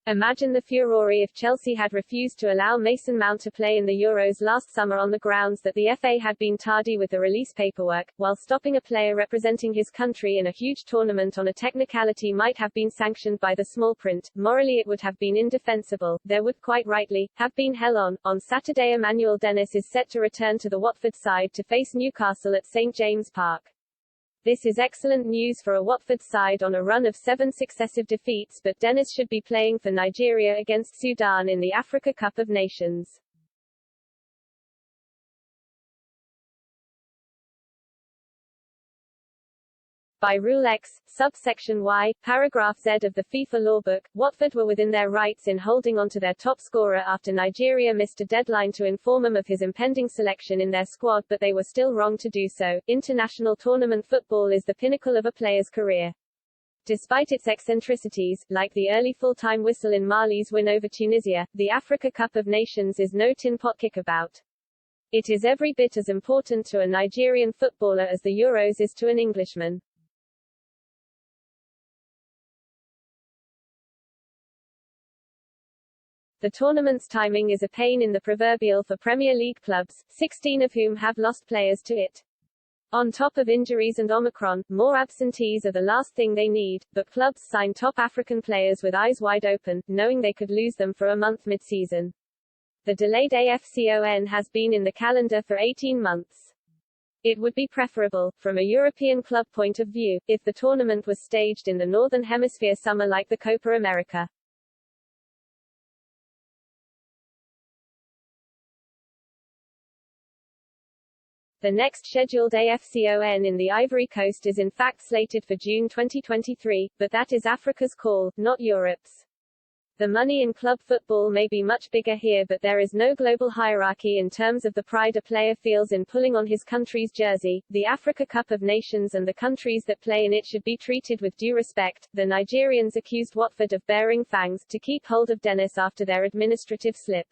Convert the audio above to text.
Imagine the furore if Chelsea had refused to allow Mason Mount to play in the Euros last summer on the grounds that the FA had been tardy with the release paperwork, while stopping a player representing his country in a huge tournament on a technicality might have been sanctioned by the small print. Morally it would have been indefensible. There would, quite rightly, have been hell on. On Saturday, Emmanuel Dennis is set to return to the Watford side to face Newcastle at St James Park. This is excellent news for a Watford side on a run of 7 successive defeats, but Dennis should be playing for Nigeria against Sudan in the Africa Cup of Nations. By Rule X, subsection Y, paragraph Z of the FIFA lawbook, Watford were within their rights in holding on to their top scorer after Nigeria missed a deadline to inform them of his impending selection in their squad, but they were still wrong to do so. International tournament football is the pinnacle of a player's career. Despite its eccentricities, like the early full-time whistle in Mali's win over Tunisia, the Africa Cup of Nations is no tin pot kickabout. It is every bit as important to a Nigerian footballer as the Euros is to an Englishman. The tournament's timing is a pain in the proverbial for Premier League clubs, 16 of whom have lost players to it. On top of injuries and Omicron, more absentees are the last thing they need, but clubs sign top African players with eyes wide open, knowing they could lose them for a month mid-season. The delayed AFCON has been in the calendar for 18 months. It would be preferable, from a European club point of view, if the tournament was staged in the Northern Hemisphere summer like the Copa America. The next scheduled AFCON in the Ivory Coast is in fact slated for June 2023, but that is Africa's call, not Europe's. The money in club football may be much bigger here, but there is no global hierarchy in terms of the pride a player feels in pulling on his country's jersey. The Africa Cup of Nations and the countries that play in it should be treated with due respect. The Nigerians accused Watford of bearing fangs to keep hold of Dennis after their administrative slip.